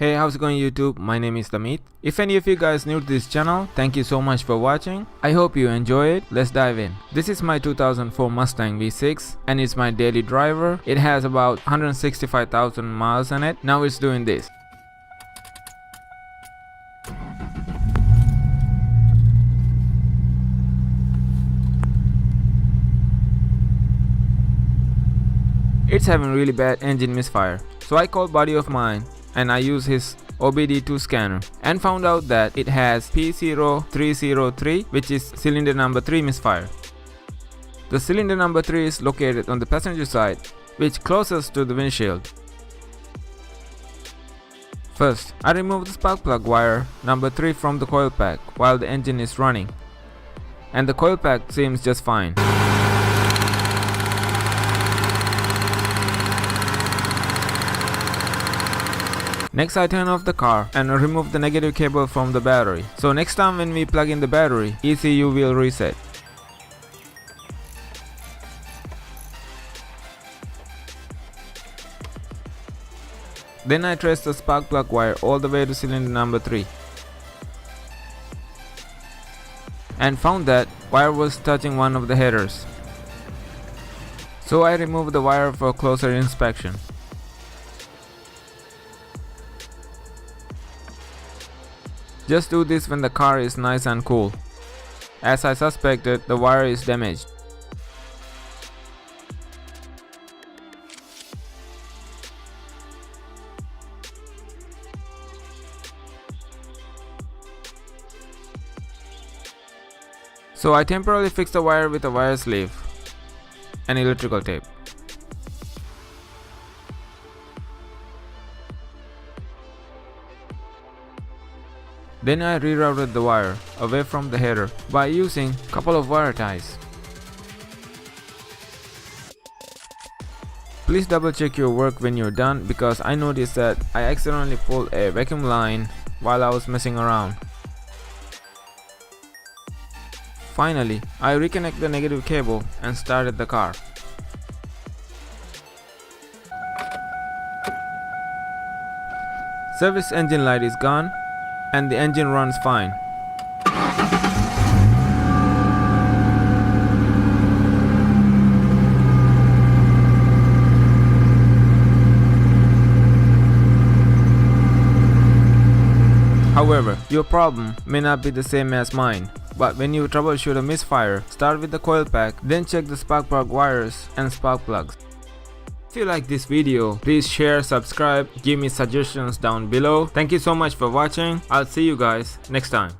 Hey, how's it going YouTube? My name is Amit. If any of you guys new to this channel, thank you so much for watching. I hope you enjoy it. Let's dive in. This is my 2004 Mustang V6 and it's my daily driver. It has about 165,000 miles on it. Now it's doing this. It's having really bad engine misfire. So I called buddy of mine and I used his OBD2 scanner and found out that it has P0303, which is cylinder number 3 misfire. The cylinder number 3 is located on the passenger side, which closest to the windshield. First, I removed the spark plug wire number 3 from the coil pack while the engine is running, and the coil pack seems just fine. Next, I turn off the car and remove the negative cable from the battery. So next time when we plug in the battery, ECU will reset. Then I trace the spark plug wire all the way to cylinder number 3 and found that wire was touching one of the headers. So I removed the wire for closer inspection. Just do this when the car is nice and cool. As I suspected, the wire is damaged. So I temporarily fixed the wire with a wire sleeve and electrical tape. Then I rerouted the wire away from the header by using a couple of wire ties. Please double check your work when you're done, because I noticed that I accidentally pulled a vacuum line while I was messing around. Finally, I reconnected the negative cable and started the car. Service engine light is gone and the engine runs fine. However, your problem may not be the same as mine, but when you troubleshoot a misfire, start with the coil pack, then check the spark plug wires and spark plugs. If you like this video, please share, subscribe, give me suggestions down below. Thank you so much for watching. I'll see you guys next time.